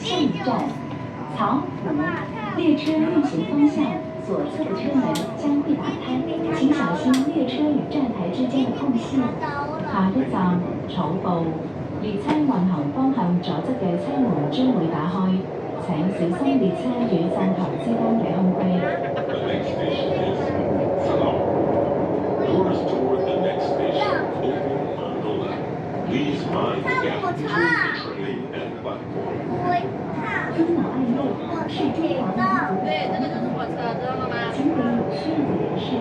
下一站，曹府。列车运行方向左侧的车门将会打开，请小心列車與站台之間的空隙。下一站，草埔。列車運行方向左側嘅車門將會打開，請小心列車與站台之間嘅空隙。Doors toward the next station open on the left. Please mind the gap between the train and platform. 尊老爱幼是中华民族对，这个就是火车，知道了吗？请给有需要的人士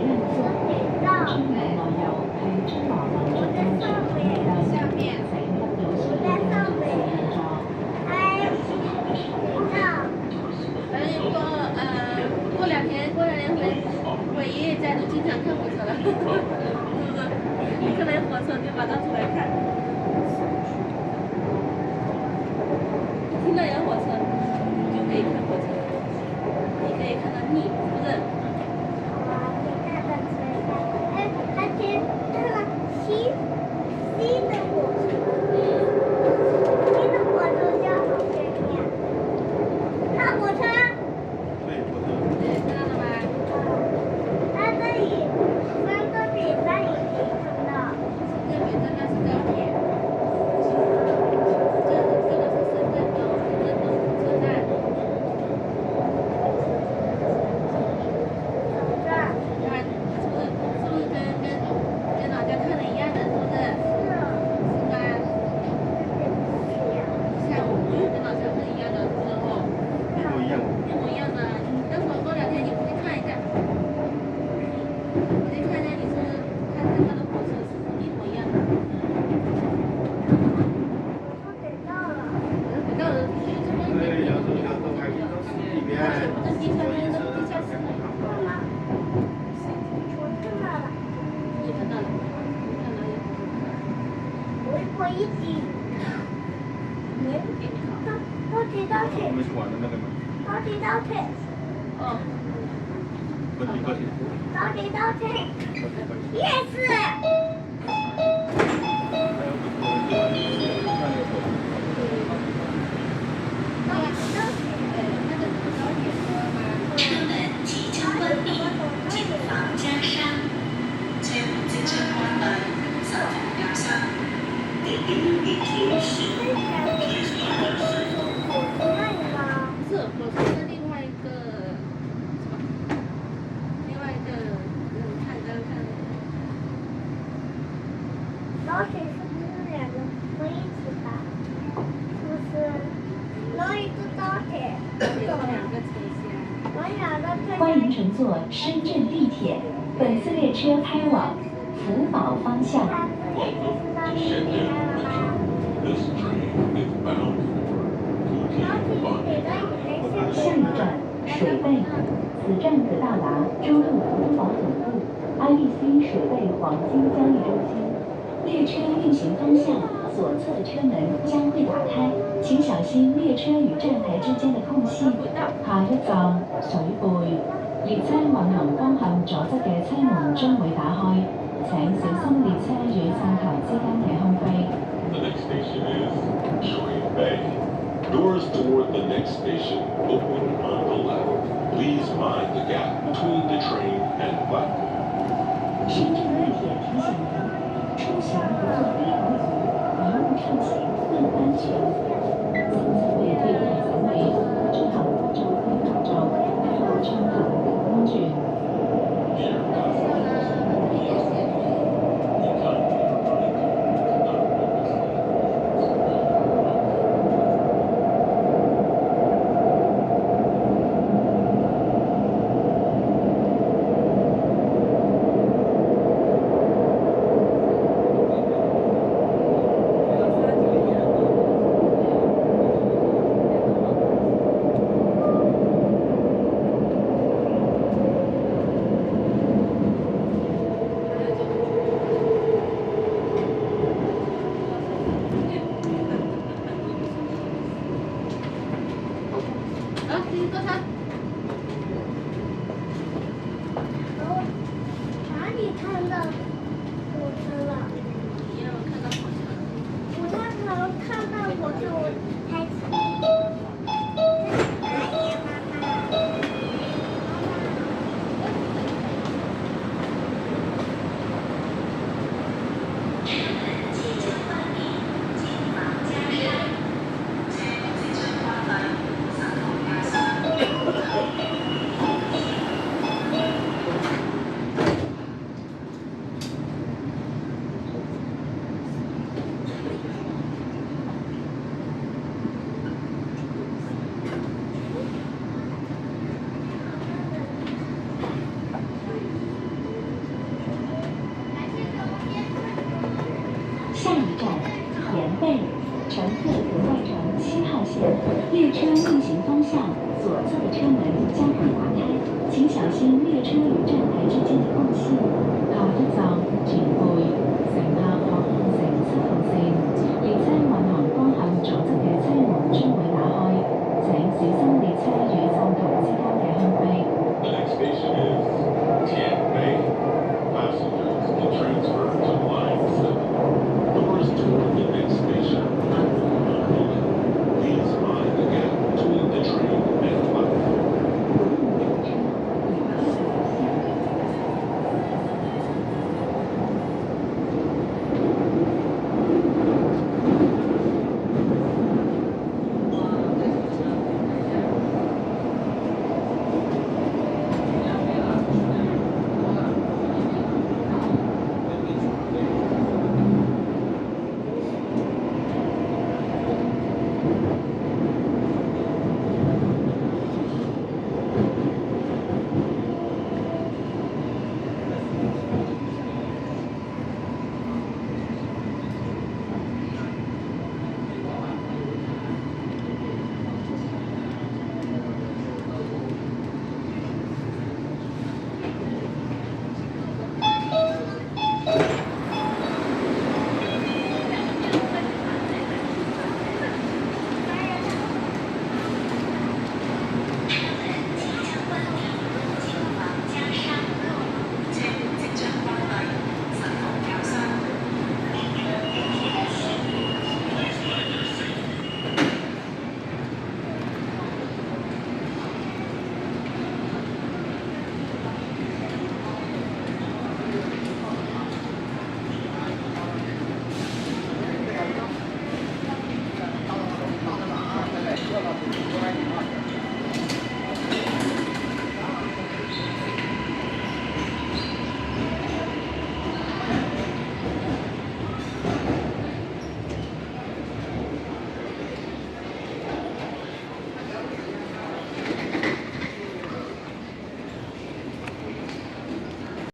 让座。尊老愛幼係中華民族嘅傳統美德，請給有需要嘅人士讓座。过两天回爷爷家就经常看火车了，是不是？你可能火车就马上出来看，听到有火车就可以看火车，你可以看到你，是不是？将乘坐深圳地铁，本次列车开往福宝方向。 Welcome to Shenzhen Metro. This train is bound for Futian 下一站水贝，此站可到达中路福珠宝总部、IBC 水贝黄金交易中心。列车运行方向左侧的车门将会打开，请小心列车与站台之间的空隙。下一站水貝，列車運行方向左側嘅車門將會打開，請小心列車與站台之間嘅空隙。 The next station is Shui Bay. Doors toward the next station open on the left. Please mind the gap between the train and platform. 深圳地铁提醒您：出行不坐低头族，一路畅行更安全。请在为对待行為，做好做非動作，一路暢行更安全。 Dear passengers, please hold on. We kindly remind you to not focus.